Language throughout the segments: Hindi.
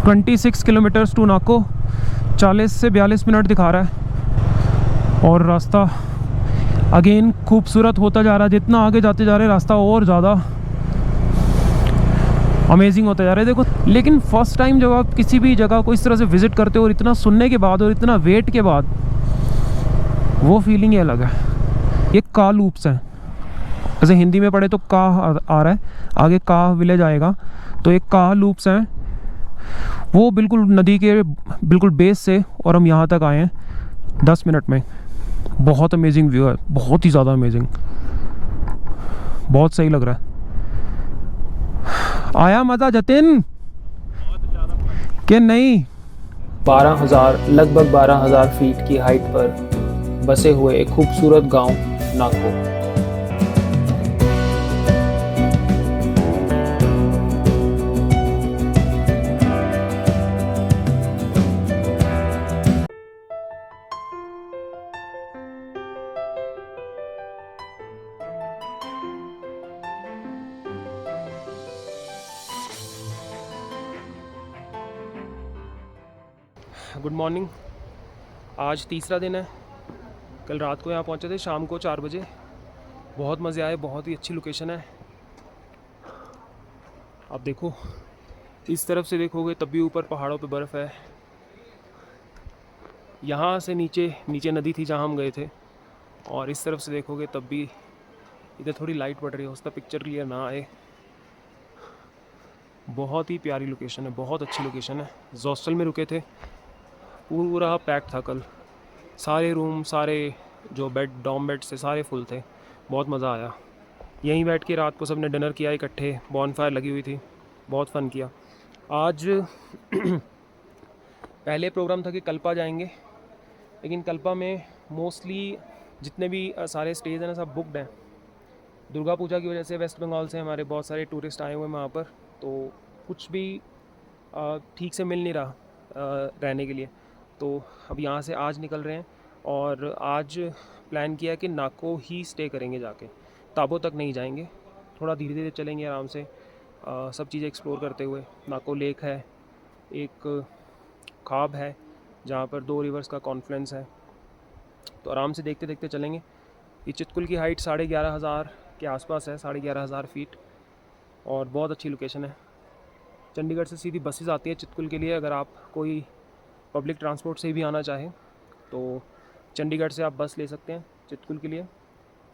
26 किलोमीटर्स टू नाको, 40 से 42 मिनट दिखा रहा है। और रास्ता अगेन खूबसूरत होता जा रहा है, जितना आगे जाते जा रहे हैं रास्ता और ज़्यादा अमेजिंग होता जा रहा है। देखो, लेकिन फर्स्ट टाइम जब आप किसी भी जगह को इस तरह से विज़िट करते हो और इतना सुनने के बाद और इतना वेट के बाद, वो फीलिंग ही अलग है। ये का लूप्स हैं, जैसे हिंदी में पढ़े तो का आ रहा है, आगे का विलेज आएगा, तो एक का लूप्स हैं, वो बिल्कुल नदी के बिल्कुल बेस से, और हम यहाँ तक आए हैं 10 मिनट में। बहुत अमेजिंग व्यू है, बहुत ही ज़्यादा अमेजिंग, बहुत सही लग रहा है। आया मज़ा जतिन कि नहीं? 12,000 लगभग 12,000 फीट की हाइट पर बसे हुए एक खूबसूरत गांव नाको। Good morning. आज तीसरा दिन है। कल रात को यहाँ पहुँचे थे शाम को 4 बजे। बहुत मज़े आए, बहुत ही अच्छी लोकेशन है। आप देखो, इस तरफ से देखोगे तब भी ऊपर पहाड़ों पे बर्फ़ है। यहाँ से नीचे नदी थी जहाँ हम गए थे, और इस तरफ से देखोगे तब भी इधर थोड़ी लाइट पड़ रही है, उसका पिक्चर क्लियर ना आए। बहुत ही प्यारी लोकेशन है, बहुत अच्छी लोकेशन है। हॉस्टल में रुके थे, पूरा पैक था कल, सारे रूम, सारे जो बेड, डॉर्म बेड से सारे फुल थे। बहुत मज़ा आया। यहीं बैठ के रात को सबने डिनर किया इकट्ठे, बॉनफायर लगी हुई थी, बहुत फ़न किया। आज पहले प्रोग्राम था कि कल्पा जाएंगे, लेकिन कल्पा में मोस्टली जितने भी सारे स्टेज हैं ना, सब बुकड हैं। दुर्गा पूजा की वजह से वेस्ट बंगाल से हमारे बहुत सारे टूरिस्ट आए हुए हैं वहाँ पर, तो कुछ भी ठीक से मिल नहीं रहा रहने के लिए। तो अब यहाँ से आज निकल रहे हैं, और आज प्लान किया कि नाको ही स्टे करेंगे जाके, ताबो तक नहीं जाएंगे। थोड़ा धीरे धीरे चलेंगे आराम से, सब चीज़ें एक्सप्लोर करते हुए। नाको लेक है, एक खाब है जहाँ पर 2 रिवर्स का कॉन्फ्लुएंस है, तो आराम से देखते देखते चलेंगे। ये चितकुल की हाइट 11,500 के आसपास है, 11,500 फीट, और बहुत अच्छी लोकेशन है। चंडीगढ़ से सीधी बसेस आती हैं चितकुल के लिए। अगर आप कोई पब्लिक ट्रांसपोर्ट से भी आना चाहें तो चंडीगढ़ से आप बस ले सकते हैं चितकुल के लिए,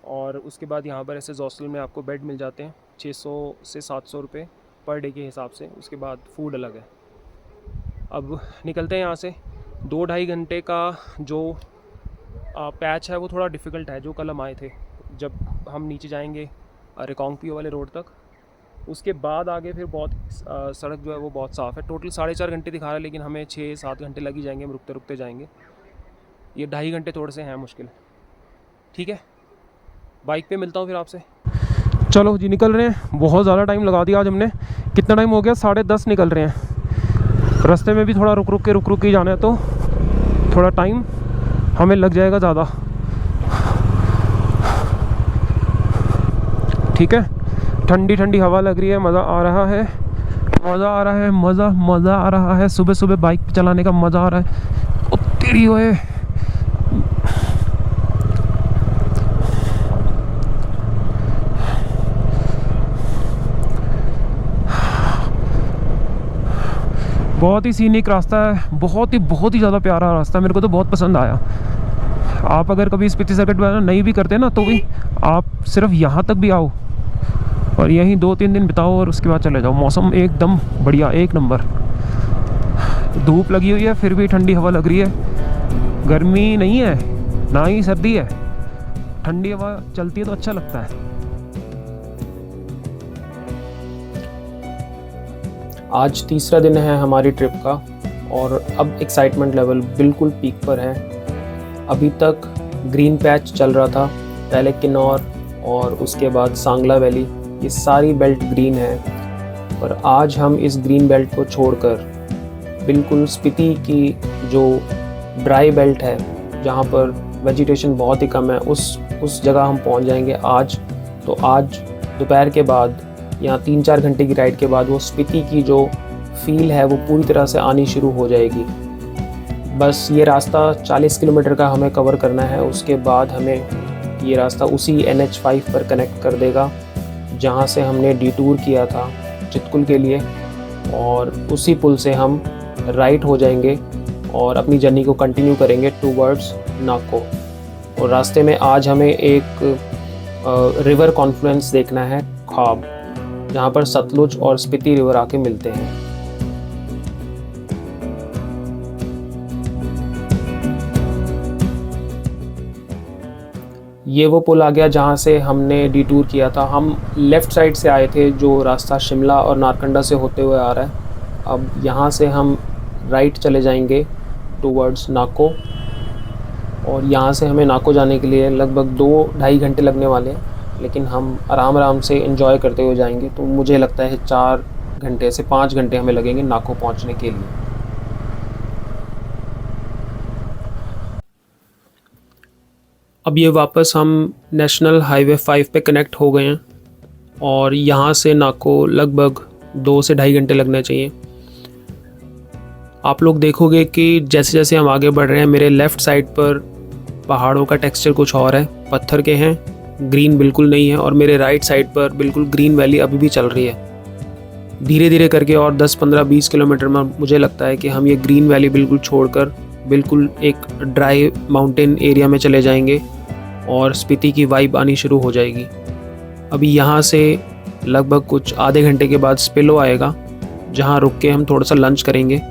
और उसके बाद यहाँ पर ऐसे हॉस्टल में आपको बेड मिल जाते हैं 600 से 700 रुपये पर डे के हिसाब से। उसके बाद फूड अलग है। अब निकलते हैं यहाँ से। 2-2.5 घंटे का जो पैच है वो थोड़ा डिफ़िकल्ट है, जो कल हम आए थे। जब हम नीचे जाएंगे रिकांगपिओ वाले रोड तक, उसके बाद आगे फिर बहुत सड़क जो है वो बहुत साफ़ है। टोटल 4.5 घंटे दिखा रहा है, लेकिन हमें 6-7 घंटे लग ही जाएंगे, हम रुकते रुकते जाएंगे। ये 2.5 घंटे थोड़े से हैं मुश्किल। ठीक है, बाइक पे मिलता हूँ फिर आपसे। चलो जी, निकल रहे हैं। बहुत ज़्यादा टाइम लगा दिया आज हमने। कितना टाइम हो गया? 10:30 निकल रहे हैं। रास्ते में भी थोड़ा रुक रुक के जाना है, तो थोड़ा टाइम हमें लग जाएगा ज़्यादा। ठीक है, ठंडी ठंडी हवा लग रही है, मज़ा आ रहा है, मज़ा आ रहा है। सुबह सुबह बाइक चलाने का मज़ा आ रहा है। ओ तेरी ओए, बहुत ही सीनिक रास्ता है, बहुत ही ज़्यादा प्यारा रास्ता है। मेरे को तो बहुत पसंद आया। आप अगर कभी स्पीति सर्किट नहीं भी करते ना, तो भी आप सिर्फ यहाँ तक भी आओ और यहीं 2-3 दिन बिताओ, और उसके बाद चले जाओ। मौसम एकदम बढ़िया, एक नंबर। धूप लगी हुई है, फिर भी ठंडी हवा लग रही है। गर्मी नहीं है ना ही सर्दी है, ठंडी हवा चलती है तो अच्छा लगता है। आज तीसरा दिन है हमारी ट्रिप का, और अब एक्साइटमेंट लेवल बिल्कुल पीक पर है। अभी तक ग्रीन पैच चल रहा था, पहले किन्नौर और उसके बाद सांगला वैली, ये सारी बेल्ट ग्रीन है। पर आज हम इस ग्रीन बेल्ट को छोड़कर बिल्कुल स्पीति की जो ड्राई बेल्ट है, जहाँ पर वेजिटेशन बहुत ही कम है, उस जगह हम पहुँच जाएंगे आज। तो आज दोपहर के बाद या 3-4 घंटे की राइड के बाद वो स्पीति की जो फील है वो पूरी तरह से आनी शुरू हो जाएगी। बस ये रास्ता 40 किलोमीटर का हमें कवर करना है, उसके बाद हमें ये रास्ता उसी NH5 पर कनेक्ट कर देगा जहाँ से हमने डिटूर किया था चितकुल के लिए, और उसी पुल से हम राइट हो जाएंगे और अपनी जर्नी को कंटिन्यू करेंगे टूवर्ड्स नाको। और रास्ते में आज हमें एक रिवर कॉन्फ्लुएंस देखना है, ख्वाब, जहाँ पर सतलुज और स्पीति रिवर आके मिलते हैं। ये वो पुल आ गया जहाँ से हमने डिटूर किया था। हम लेफ़्ट साइड से आए थे, जो रास्ता शिमला और नारकंडा से होते हुए आ रहा है। अब यहाँ से हम राइट चले जाएंगे टूवर्ड्स नाको, और यहाँ से हमें नाको जाने के लिए लगभग 2-2.5 घंटे लगने वाले हैं, लेकिन हम आराम से एंजॉय करते हुए जाएंगे। तो मुझे लगता है 4 घंटे से 5 घंटे हमें लगेंगे नाको पहुँचने के लिए। अब ये वापस हम नेशनल हाईवे 5 पे कनेक्ट हो गए हैं, और यहाँ से नाको लगभग 2 से 2.5 घंटे लगने चाहिए। आप लोग देखोगे कि जैसे जैसे हम आगे बढ़ रहे हैं, मेरे लेफ़्ट साइड पर पहाड़ों का टेक्सचर कुछ और है, पत्थर के हैं, ग्रीन बिल्कुल नहीं है, और मेरे राइट साइड पर बिल्कुल ग्रीन वैली अभी भी चल रही है। धीरे धीरे करके और 10, 15, 20 किलोमीटर में मुझे लगता है कि हम ये ग्रीन वैली बिल्कुल छोड़कर बिल्कुल एक ड्राई माउंटेन एरिया में चले जाएंगे और स्पीति की वाइब आनी शुरू हो जाएगी। अभी यहाँ से लगभग कुछ आधे घंटे के बाद स्पिलो आएगा, जहाँ रुक के हम थोड़ा सा लंच करेंगे,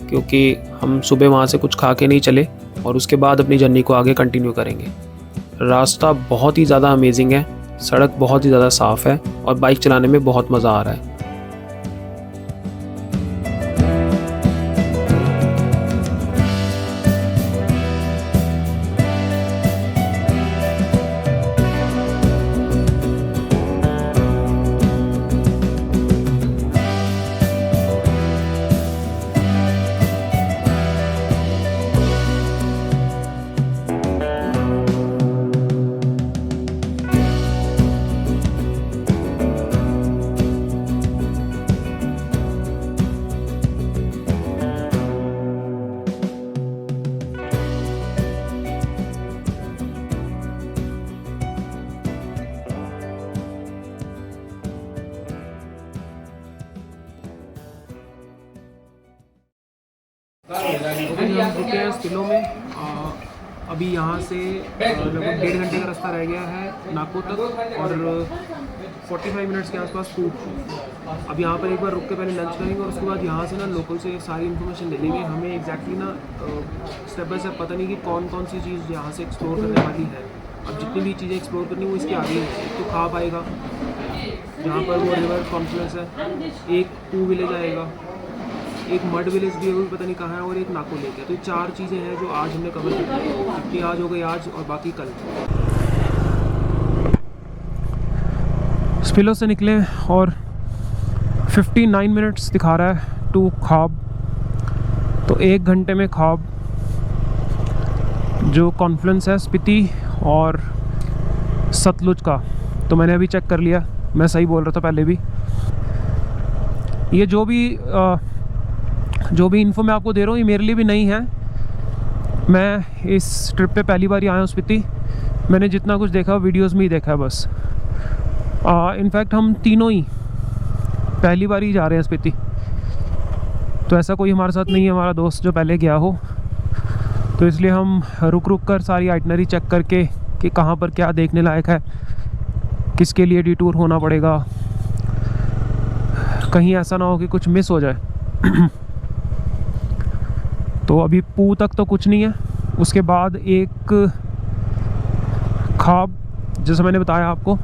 क्योंकि हम सुबह वहाँ से कुछ खा के नहीं चले, और उसके बाद अपनी जर्नी को आगे कंटिन्यू करेंगे। रास्ता बहुत ही ज़्यादा अमेजिंग है, सड़क बहुत ही ज़्यादा साफ़ है, और बाइक चलाने में बहुत मज़ा आ रहा है। हम रुके हैं स्पिलो में। अभी यहाँ से लगभग 1.5 घंटे का रास्ता रह गया है नाको तक, और 45 मिनट्स के आसपास फूड। अब यहाँ पर एक बार रुक के पहले लंच करेंगे, और उसके बाद यहाँ से ना लोकल से सारी इन्फॉर्मेशन ले लेंगे। हमें एग्जैक्टली ना स्टेप बाय स्टेप पता नहीं कि कौन कौन सी चीज़ यहाँ से एक्सप्लोर करने वाली है। अब जितनी भी चीज़ें एक्सप्लोर करनी वो इसके आगे है। तो ख्वाब आएगा जहाँ पर वो रिवर कॉन्फ्लुएंस है, एक 2 विलेज आएगा, एक मड विलेज भी है, वो भी पता नहीं कहाँ है, और एक नाको लेक है। तो 4 चीज़ें हैं जो आज हमने कवर की, क्योंकि आज हो गई आज और बाकी कल। स्पिलो से निकले और 59 मिनट्स दिखा रहा है टू ख्वाब। तो 1 घंटे में ख्वाब जो कॉन्फ्लुएंस है स्पीति और सतलुज का, तो मैंने अभी चेक कर लिया, मैं सही बोल रहा था पहले भी। ये जो भी इन्फो मैं आपको दे रहा हूँ ये मेरे लिए भी नहीं है। मैं इस ट्रिप पे पहली बार ही आया हूँ स्पीति। मैंने जितना कुछ देखा वीडियोस में ही देखा है बस। इनफैक्ट हम तीनों ही पहली बार ही जा रहे हैं स्पीति, तो ऐसा कोई हमारे साथ नहीं है हमारा दोस्त जो पहले गया हो। तो इसलिए हम रुक कर सारी आइटनरी चेक करके कि कहाँ पर क्या देखने लायक है, किसके लिए डिटूर होना पड़ेगा, कहीं ऐसा ना हो कि कुछ मिस हो जाए। तो अभी पू तक तो कुछ नहीं है, उसके बाद एक ख्वाब जैसे मैंने बताया आपको,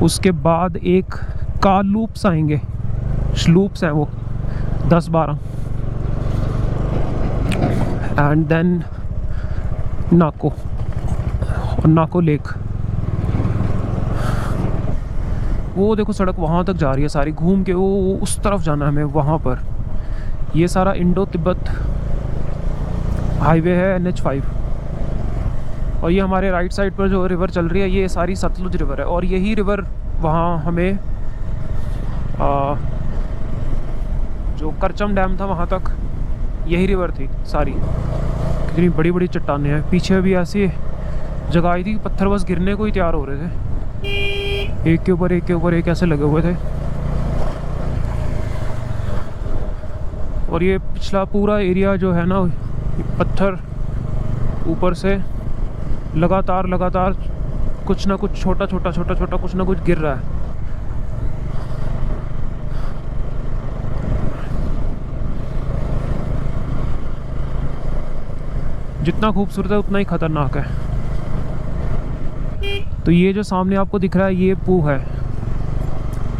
उसके बाद एक कालूप्स आएंगे, श्लूप्स हैं वो 10-12, एंड देन नाको और नाको लेक। वो देखो सड़क वहाँ तक जा रही है सारी घूम के, वो उस तरफ जाना है हमें वहाँ पर। ये सारा इंडो तिब्बत हाईवे है NH5, और ये हमारे राइट साइड पर जो रिवर चल रही है ये सारी सतलुज रिवर है, और यही रिवर वहाँ हमें जो करचम डैम था वहाँ तक यही रिवर थी सारी। कितनी बड़ी बड़ी चट्टानें हैं। पीछे भी ऐसी जगह आई थी कि पत्थर बस गिरने को ही तैयार हो रहे थे, एक के ऊपर एक के ऊपर एक ऐसे लगे हुए थे। और ये पिछला पूरा एरिया जो है ना, ये पत्थर ऊपर से लगातार कुछ ना कुछ छोटा छोटा कुछ ना कुछ गिर रहा है। जितना खूबसूरत है उतना ही खतरनाक है। तो ये जो सामने आपको दिख रहा है ये पू है,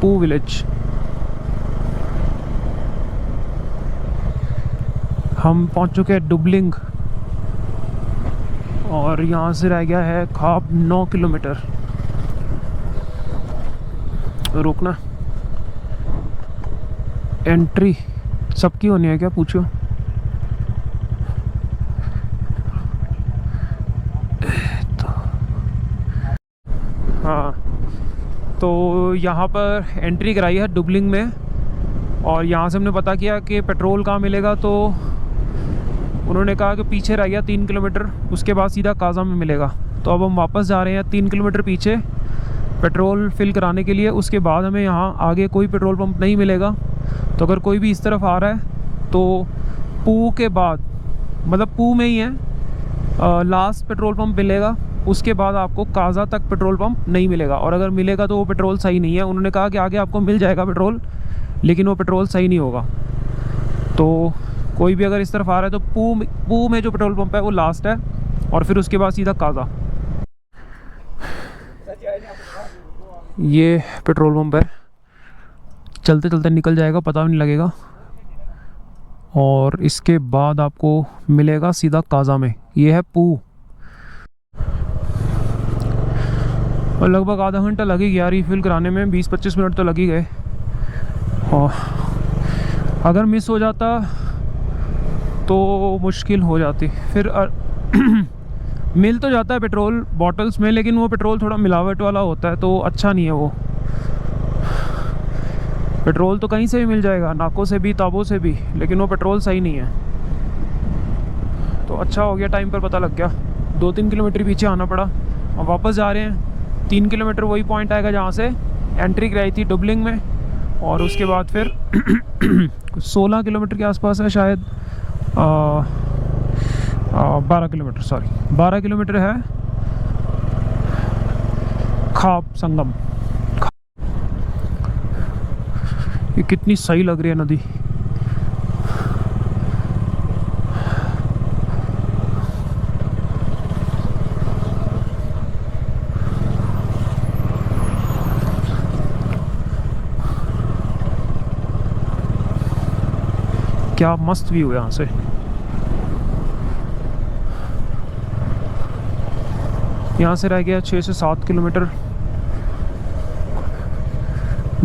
पू विलेज। हम पहुंच चुके हैं डुबलिंग और यहाँ से रह गया है खाप 9 किलोमीटर। रुकना, एंट्री सबकी होनी है क्या पूछो? हाँ, तो यहाँ पर एंट्री कराई है डुबलिंग में और यहाँ से हमने पता किया कि पेट्रोल कहाँ मिलेगा। तो उन्होंने कहा कि पीछे रह गया 3 किलोमीटर, उसके बाद सीधा काजा में मिलेगा। तो अब हम वापस जा रहे हैं 3 किलोमीटर पीछे पेट्रोल फिल कराने के लिए। उसके बाद हमें यहाँ आगे कोई पेट्रोल पंप नहीं मिलेगा। तो अगर कोई भी इस तरफ आ रहा है तो पू के बाद, मतलब पू में ही है लास्ट पेट्रोल पंप मिलेगा। उसके बाद आपको काजा तक पेट्रोल पंप नहीं मिलेगा, और अगर मिलेगा तो वो पेट्रोल सही नहीं है। उन्होंने कहा कि आगे आपको मिल जाएगा पेट्रोल, लेकिन वो पेट्रोल सही नहीं होगा। तो कोई भी अगर इस तरफ आ रहा है तो पू में जो पेट्रोल पंप है वो लास्ट है, और फिर उसके बाद सीधा काजा। ये पेट्रोल पंप है, चलते चलते निकल जाएगा, पता भी नहीं लगेगा। और इसके बाद आपको मिलेगा सीधा काजा में। ये है पू। और लगभग आधा घंटा लग ही गया रिफ़िल कराने में, 20-25 मिनट तो लग ही गए। और अगर मिस हो जाता तो मुश्किल हो जाती। फिर मिल तो जाता है पेट्रोल बॉटल्स में, लेकिन वो पेट्रोल थोड़ा मिलावट वाला होता है, तो अच्छा नहीं है वो। पेट्रोल तो कहीं से भी मिल जाएगा, नाकों से भी, ताबों से भी, लेकिन वो पेट्रोल सही नहीं है। तो अच्छा हो गया टाइम पर पता लग गया। 2-3 किलोमीटर पीछे आना पड़ा और वापस जा रहे हैं। 3 किलोमीटर वही पॉइंट आएगा जहाँ से एंट्री कराई थी डुबलिंग में, और उसके बाद फिर 16 किलोमीटर के आसपास है शायद, 12 किलोमीटर, सॉरी 12 किलोमीटर है खाप संगम। ये कितनी सही लग रही है नदी। क्या मस्त व्यू है यहाँ से। यहाँ से रह गया 6 से 7 किलोमीटर,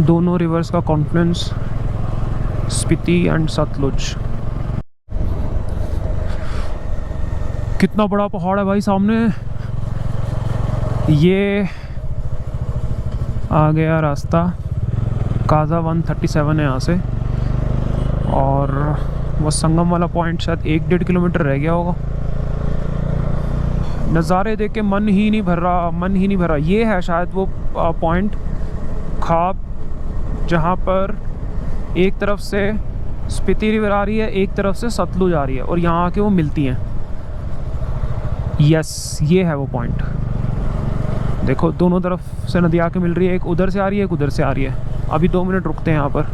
दोनों रिवर्स का कॉन्फ्लुएंस, स्पीति एंड सतलुज। कितना बड़ा पहाड़ है भाई सामने। ये आ गया रास्ता, काजा 137 है यहाँ से, और वो संगम वाला पॉइंट शायद 1-1.5 किलोमीटर रह गया होगा। नज़ारे देख के मन ही नहीं भर रहा। ये है शायद वो पॉइंट खाप, जहाँ पर एक तरफ से स्पीति रिवर आ रही है, एक तरफ से सतलुज आ रही है, और यहाँ आके वो मिलती हैं। यस, ये है वो पॉइंट। देखो दोनों तरफ से नदी आके मिल रही है, एक उधर से आ रही है, एक उधर से आ रही है। अभी 2 मिनट रुकते हैं यहाँ पर,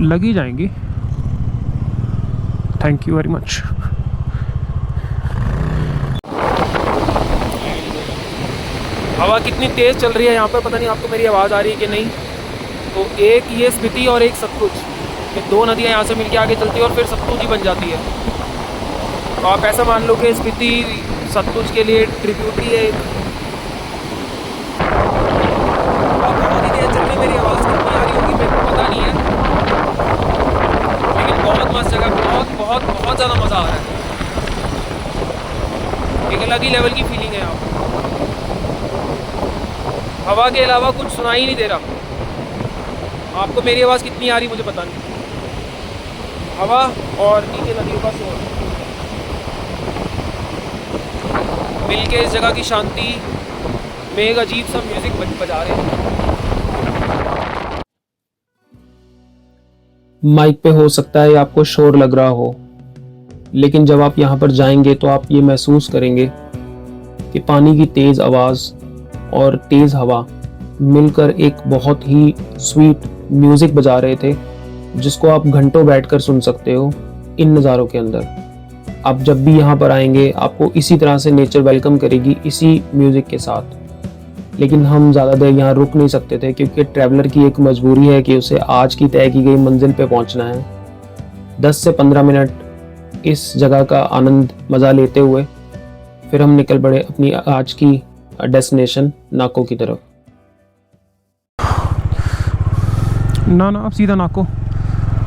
लग ही जाएंगी। Thank you very much. हवा कितनी तेज़ चल रही है यहाँ पर, पता नहीं आपको मेरी आवाज़ आ रही है कि नहीं। तो एक ये स्पीति और एक सतलुज, ये 2 नदियाँ यहाँ से मिलके आगे चलती है और फिर सतलुज ही बन जाती है। तो आप ऐसा मान लो कि स्पीति सतलुज के लिए ट्रिब्यूटरी है। बहुत ही तेज़ चल रही, मेरी आवाज़ कितनी आ रही होगी मेरे को पता नहीं है, लेकिन बहुत मस्त जगह, बहुत ज़्यादा मज़ा आ रहा है। एक अलग ही लेवल की फीलिंग है यहाँ पर। हवा के अलावा कुछ सुनाई नहीं दे रहा। आपको मेरी आवाज़ कितनी आ रही मुझे पता नहीं। हवा और नीचे नदियों का शोर मिलके इस जगह की शांति में एक अजीब सा म्यूज़िक बजा रहे हैं। माइक पे हो सकता है आपको शोर लग रहा हो, लेकिन जब आप यहाँ पर जाएंगे तो आप ये महसूस करेंगे कि पानी की तेज़ आवाज़ और तेज़ हवा मिलकर एक बहुत ही स्वीट म्यूज़िक बजा रहे थे, जिसको आप घंटों बैठकर सुन सकते हो इन नज़ारों के अंदर। आप जब भी यहाँ पर आएंगे आपको इसी तरह से नेचर वेलकम करेगी, इसी म्यूज़िक के साथ। लेकिन हम ज़्यादा देर यहाँ रुक नहीं सकते थे, क्योंकि ट्रैवलर की एक मजबूरी है कि उसे आज की तय की गई मंजिल पे पहुँचना है। 10 से 15 मिनट इस जगह का आनंद मज़ा लेते हुए फिर हम निकल पड़े अपनी आज की डेस्टिनेशन नाको की तरफ। ना अब सीधा नाको।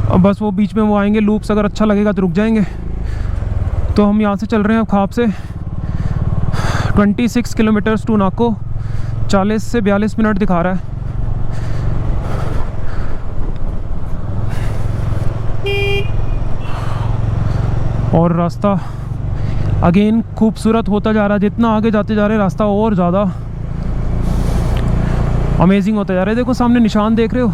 अब बस वो बीच में वो आएंगे लूप्स, अगर अच्छा लगेगा तो रुक जाएंगे। तो हम यहाँ से चल रहे हैं अब ख्वाब से 26 किलोमीटर्स टू नाको। 40 से 42 मिनट दिखा रहा है। और रास्ता अगेन खूबसूरत होता जा रहा है। जितना आगे जाते जा रहे रास्ता और ज़्यादा अमेजिंग होता जा रहा है। देखो सामने निशान देख रहे हो,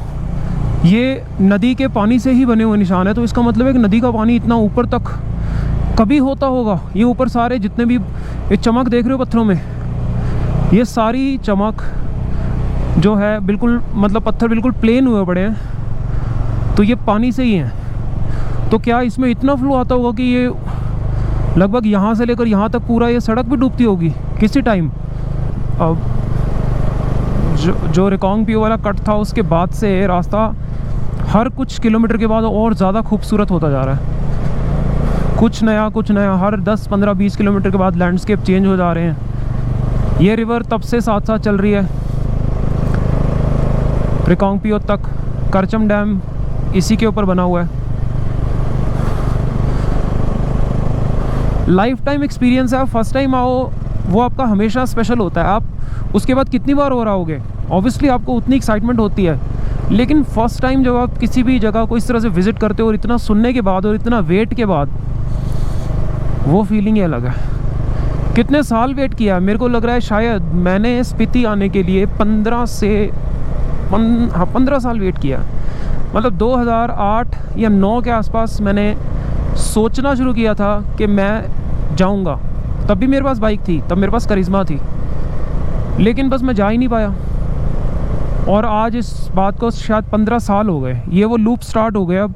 ये नदी के पानी से ही बने हुए निशान है। तो इसका मतलब है कि नदी का पानी इतना ऊपर तक कभी होता होगा। ये ऊपर सारे जितने भी ये चमक देख रहे हो पत्थरों में, ये सारी चमक जो है बिल्कुल मतलब पत्थर बिल्कुल प्लेन हुए पड़े हैं, तो ये पानी से ही हैं। तो क्या इसमें इतना फ्लो आता होगा कि ये लगभग यहाँ से लेकर यहाँ तक पूरा ये सड़क भी डूबती होगी किसी टाइम। अब जो रिकांग पियो वाला कट था उसके बाद से रास्ता हर कुछ किलोमीटर के बाद और ज़्यादा खूबसूरत होता जा रहा है। कुछ नया हर 10, 15, 20 किलोमीटर के बाद लैंडस्केप चेंज हो जा रहे हैं। ये रिवर तब से साथ साथ चल रही है रिकांग पियो तक। करचम डैम इसी के ऊपर बना हुआ है। लाइफ टाइम एक्सपीरियंस है। आप फर्स्ट टाइम आओ वो आपका हमेशा स्पेशल होता है। आप उसके बाद कितनी बार हो रहा होगे, ऑब्वियसली आपको उतनी एक्साइटमेंट होती है। लेकिन फर्स्ट टाइम जब आप किसी भी जगह को इस तरह से विज़िट करते हो और इतना सुनने के बाद और इतना वेट के बाद, वो फीलिंग ही अलग है। कितने साल वेट किया है, मेरे को लग रहा है शायद मैंने स्पीति आने के लिए 15 साल वेट किया। मतलब 2008 या 9 के आसपास मैंने सोचना शुरू किया था कि मैं जाऊंगा। तब भी मेरे पास बाइक थी, तब मेरे पास करिश्मा थी, लेकिन बस मैं जा ही नहीं पाया। और आज इस बात को शायद 15 साल हो गए। ये वो लूप स्टार्ट हो गए। अब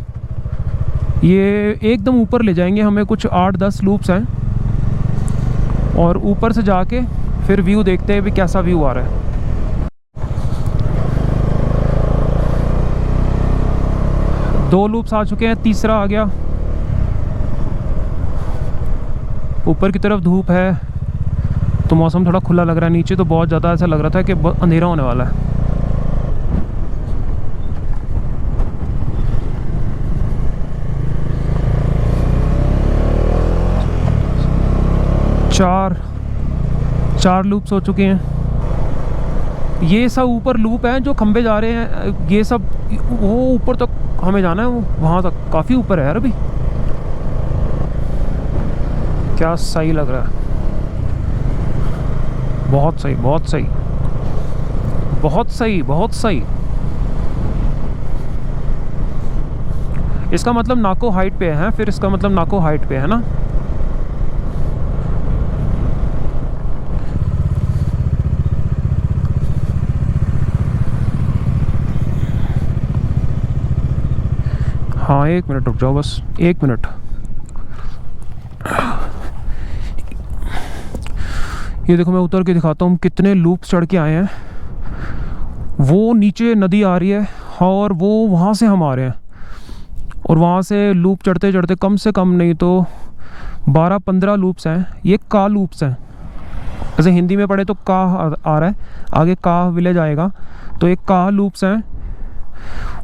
ये एकदम ऊपर ले जाएंगे हमें। कुछ 8-10 लूप्स हैं और ऊपर से जाके फिर व्यू देखते हैं भी कैसा व्यू आ रहा है। दो लूप्स आ चुके हैं, तीसरा आ गया। ऊपर की तरफ धूप है तो मौसम थोड़ा खुला लग रहा है। नीचे तो बहुत ज़्यादा ऐसा लग रहा था कि अंधेरा होने वाला है। चार लूप्स हो चुके हैं। ये सब ऊपर लूप हैं जो खंबे जा रहे हैं। ये सब वो ऊपर तक हमें जाना है, वहाँ तक काफ़ी ऊपर है यार। अभी क्या सही लग रहा है, बहुत सही, बहुत सही, बहुत सही, बहुत सही। इसका मतलब नाको हाइट पे है। फिर इसका मतलब नाको हाइट पे है ना। हाँ 1 मिनट रुक जाओ, बस 1 मिनट। ये देखो मैं उतर के दिखाता हूँ कितने लूप चढ़ के आए हैं। वो नीचे नदी आ रही है और वो वहाँ से हम आ रहे हैं। और वहाँ से लूप चढ़ते चढ़ते कम से कम नहीं तो 12-15 लूप्स हैं। ये का लूप्स हैं। जैसे हिंदी में पढ़े तो का आ रहा है, आगे का विलेज आएगा। तो एक का लूप्स हैं,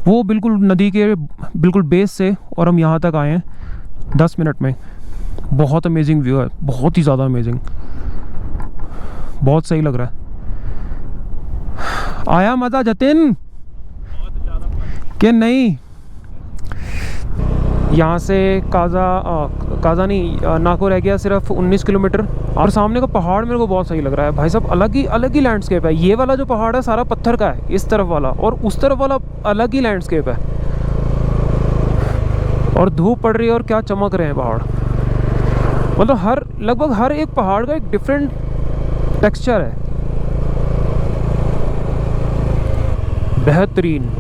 वो बिल्कुल नदी के बिल्कुल बेस से। और हम यहाँ तक आए हैं 10 मिनट में। बहुत अमेजिंग व्यू है, बहुत ही ज़्यादा अमेजिंग, बहुत सही लग रहा है। आया मज़ा जतिन कि नहीं? यहाँ से काज़ा नहीं, नाको रह गया सिर्फ 19 किलोमीटर। और सामने का पहाड़ मेरे को बहुत सही लग रहा है भाई साहब, अलग ही लैंडस्केप है। ये वाला जो पहाड़ है सारा पत्थर का है इस तरफ वाला, और उस तरफ वाला अलग ही लैंडस्केप है। और धूप पड़ रही है और क्या चमक रहे हैं पहाड़, मतलब लगभग हर एक पहाड़ का एक डिफरेंट टेक्सचर है। बेहतरीन।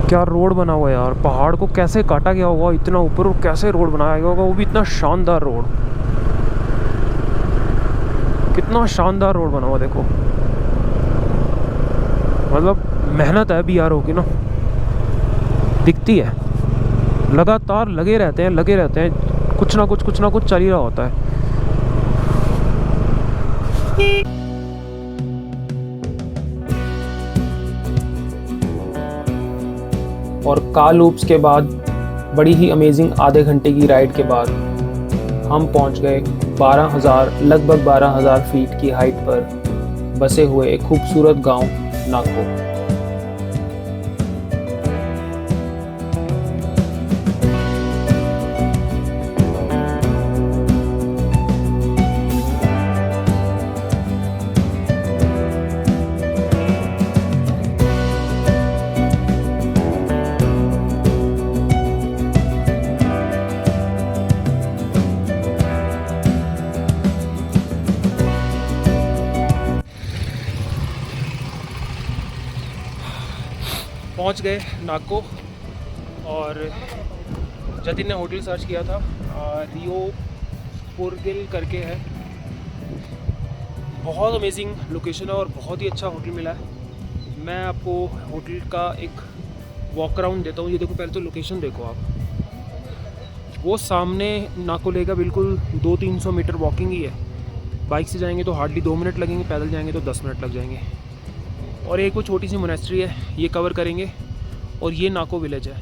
क्या रोड बना हुआ है यार, पहाड़ को कैसे काटा गया होगा इतना ऊपर, और कैसे रोड बनाया गया होगा, वो भी इतना शानदार रोड। कितना शानदार रोड बना हुआ देखो, मतलब मेहनत है BRO की ना, दिखती है। लगातार लगे रहते हैं, कुछ ना कुछ चल ही रहा होता है। और कार लूप्स के बाद बड़ी ही अमेजिंग आधे घंटे की राइड के बाद हम पहुंच गए लगभग 12,000 फीट की हाइट पर बसे हुए एक खूबसूरत गांव नाको। पहुंच गए नाको, और जतिन ने होटल सर्च किया था, रियो पुरगिल करके है। बहुत अमेजिंग लोकेशन है और बहुत ही अच्छा होटल मिला है। मैं आपको होटल का एक वॉक अराउंड देता हूँ। ये देखो, पहले तो लोकेशन देखो आप, वो सामने नाको लेगा बिल्कुल 200-300 मीटर वॉकिंग ही है। बाइक से जाएंगे तो हार्डली 2 मिनट लगेंगे, पैदल जाएंगे तो 10 मिनट लग जाएंगे। और एक वो छोटी सी मोनेस्ट्री है, ये कवर करेंगे, और ये नाको विलेज है।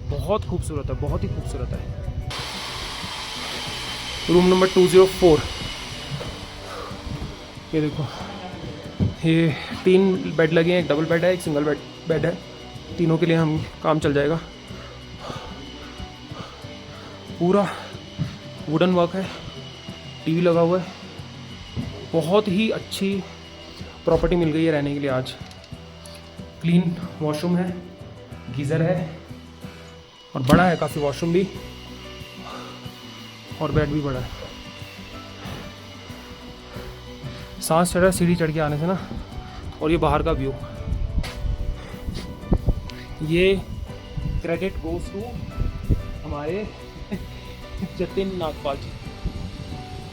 बहुत खूबसूरत है, बहुत ही खूबसूरत है। रूम नंबर 204, ये देखो, ये 3 बेड लगे हैं, एक डबल बेड है, एक सिंगल बेड है। तीनों के लिए हम काम चल जाएगा। पूरा वुडन वर्क है, टीवी लगा हुआ है। बहुत ही अच्छी प्रॉपर्टी मिल गई है रहने के लिए आज। क्लीन वॉशरूम है, गीज़र है, और बड़ा है काफ़ी वॉशरूम भी, और बेड भी बड़ा है। सांस चढ़ रहा है सीढ़ी चढ़ के आने से ना। और ये बाहर का व्यू, ये क्रेडिट गोज टू हमारे जतिन नागपाल जी।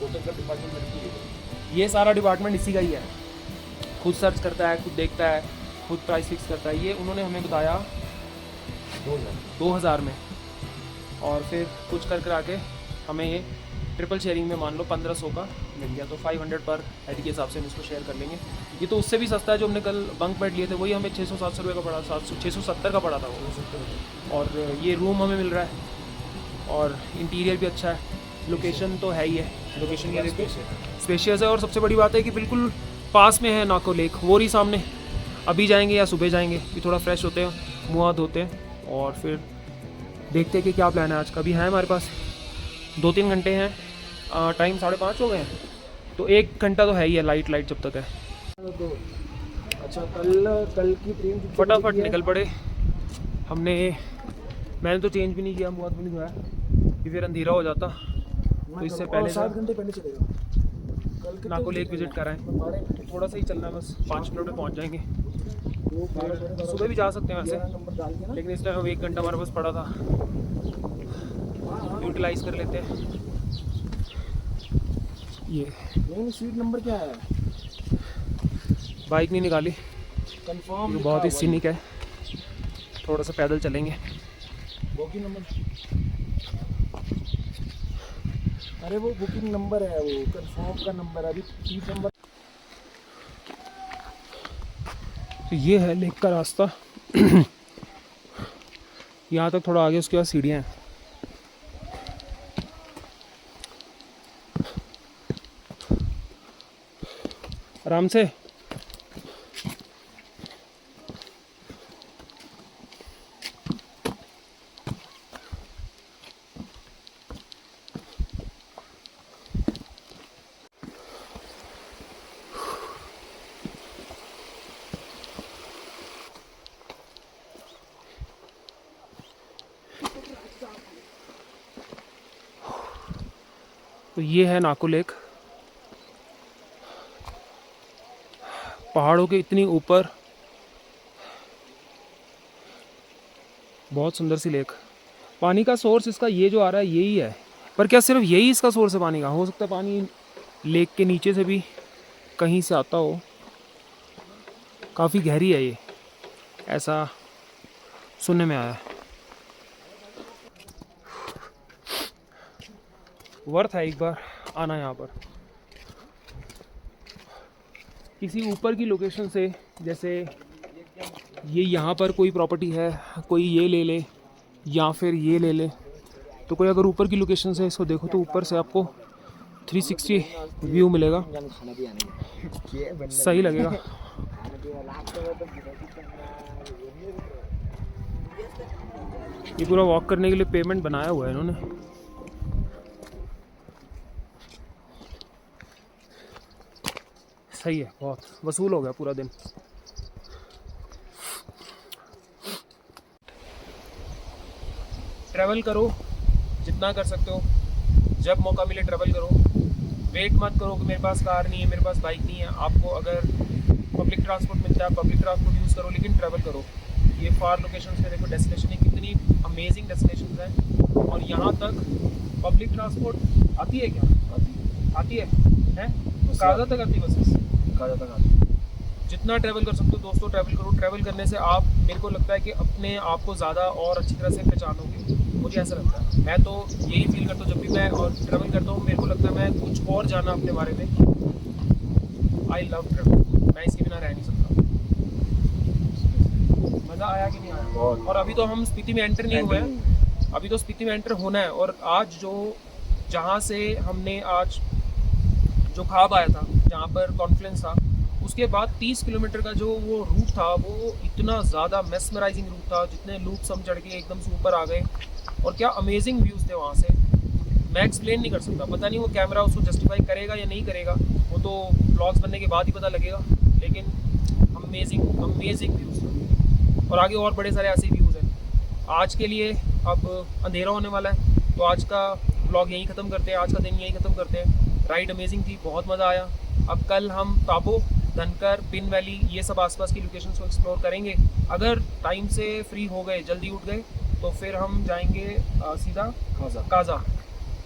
होटल का डिपार्टमेंट, ये सारा डिपार्टमेंट इसी का ही है। खुद सर्च करता है, खुद देखता है, खुद प्राइस फिक्स करता है। ये उन्होंने हमें बताया 2000 में, और फिर कुछ कर आके हमें ये ट्रिपल शेयरिंग में मान लो 1500 का मिल गया, तो 500 पर हेड के हिसाब से हम इसको शेयर कर लेंगे। ये तो उससे भी सस्ता है, जो हमने कल बंक बेड लिए थे वही हमें 600-700 रुपये का पड़ा, 670 का पड़ा था वो। और ये रूम हमें मिल रहा है, और इंटीरियर भी अच्छा है। लोकेशन तो है ही है, लोकेशन ये देखो स्पेशियस है। और सबसे बड़ी बात है कि बिल्कुल पास में है नाको लेक, वो रही सामने। अभी जाएंगे या सुबह जाएंगे कि थोड़ा फ्रेश होते हैं, मुँह हाथ धोते हैं, और फिर देखते हैं कि क्या प्लान है आज का। भी है हमारे पास 2-3 घंटे हैं, टाइम 5:30 हो गए हैं, तो 1 घंटा तो है ही है लाइट जब तक है। अच्छा, कल की ट्रेन फटाफट निकल पड़े हमने। मैंने तो चेंज भी नहीं किया, मुँह हाथ भी नहीं धोया, कि फिर अंधेरा हो जाता। तो इससे पहले 7 घंटे पहले चलेगा। नाको लेक विजिट कराएं, थोड़ा सा ही चलना है बस, 5 मिनट में पहुंच जाएंगे। सुबह भी जा सकते हैं वैसे, लेकिन इस टाइम 1 घंटा हमारे पास पड़ा था, यूटिलाइज कर लेते हैं। ये नहीं, सीट नंबर क्या है? बाइक नहीं निकाली, कंफर्म बहुत ही सीनिक है। थोड़ा सा पैदल चलेंगे। बुकिंग नंबर, अरे वो बुकिंग नंबर है, वो कंफर्म का नंबर है, अभी सीट नंबर। तो ये है लेक का रास्ता। यहाँ तक थोड़ा आगे, उसके बाद सीढ़ियाँ हैं। आराम से। तो ये है नाको लेक, पहाड़ों के इतनी ऊपर, बहुत सुंदर सी लेक। पानी का सोर्स इसका ये जो आ रहा है यही है, पर क्या सिर्फ यही इसका सोर्स है पानी का? हो सकता है पानी लेक के नीचे से भी कहीं से आता हो। काफ़ी गहरी है ये, ऐसा सुनने में आया है। वर्थ है एक बार आना यहाँ पर। किसी ऊपर की लोकेशन से, जैसे ये यहाँ पर कोई प्रॉपर्टी है, कोई ये ले ले या फिर ये ले ले, तो कोई अगर ऊपर की लोकेशन से इसको देखो तो ऊपर से आपको 360 व्यू मिलेगा, सही लगेगा। ये पूरा वॉक करने के लिए पेमेंट बनाया हुआ है इन्होंने। सही है, बहुत वसूल हो गया पूरा दिन। ट्रैवल करो जितना कर सकते हो, जब मौका मिले ट्रैवल करो। वेट मत करो कि मेरे पास कार नहीं है, मेरे पास बाइक नहीं है। आपको अगर पब्लिक ट्रांसपोर्ट मिलता है, पब्लिक ट्रांसपोर्ट यूज़ करो, लेकिन ट्रैवल करो। ये फार लोकेशंस पे देखो, डेस्टिनेशन ही कितनी अमेजिंग डेस्टिनेशंस हैं, और यहाँ तक पब्लिक ट्रांसपोर्ट आती है क्या? आती है काजा तक आती है, बसेस काजा तक आती है। जितना ट्रैवल कर सकते हो दोस्तों ट्रैवल करो। ट्रैवल करने से आप, मेरे को लगता है कि अपने आप को ज़्यादा और अच्छी तरह से पहचानोगे, मुझे ऐसा लगता है। मैं तो यही फील करता हूँ जब भी मैं और ट्रैवल करता हूँ, मेरे को लगता है मैं कुछ और जाना अपने बारे में। आई लव ट्रैवल, मैं इसके बिना रह नहीं सकता। मज़ा आया कि नहीं आया? और अभी तो हम स्पीति में एंटर नहीं हुए हैं, अभी तो स्पीति में एंटर होना है। और आज जहाँ से हमने आज जो ख्वाब आया था, जहाँ पर कॉन्फ्रेंस था, उसके बाद 30 किलोमीटर का जो वो रूट था, वो इतना ज़्यादा मेस्मराइजिंग रूट था। जितने लूप्स हम चढ़ के एकदम से ऊपर आ गए, और क्या अमेजिंग व्यूज़ थे वहाँ से, मैं एक्सप्लेन नहीं कर सकता। पता नहीं वो कैमरा उसको जस्टिफाई करेगा या नहीं करेगा, वो तो ब्लॉग्स बनने के बाद ही पता लगेगा। लेकिन अमेजिंग व्यूज़ थे, और आगे और बड़े सारे ऐसे व्यूज़ हैं। आज के लिए अब अंधेरा होने वाला है, तो आज का ब्लॉग यहीं ख़त्म करते हैं, आज का दिन यहीं ख़त्म करते हैं। राइड अमेजिंग थी, बहुत मज़ा आया। अब कल हम ताबो, धनकर, पिन वैली, ये सब आसपास की लोकेशंस को एक्सप्लोर करेंगे। अगर टाइम से फ्री हो गए, जल्दी उठ गए, तो फिर हम जाएंगे सीधा काजा।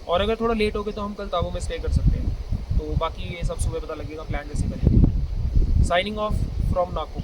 और अगर थोड़ा लेट हो गए तो हम कल ताबो में स्टे कर सकते हैं। तो बाकी ये सब सुबह पता लगेगा, प्लान जैसे करेंगे। Signing off from Nako.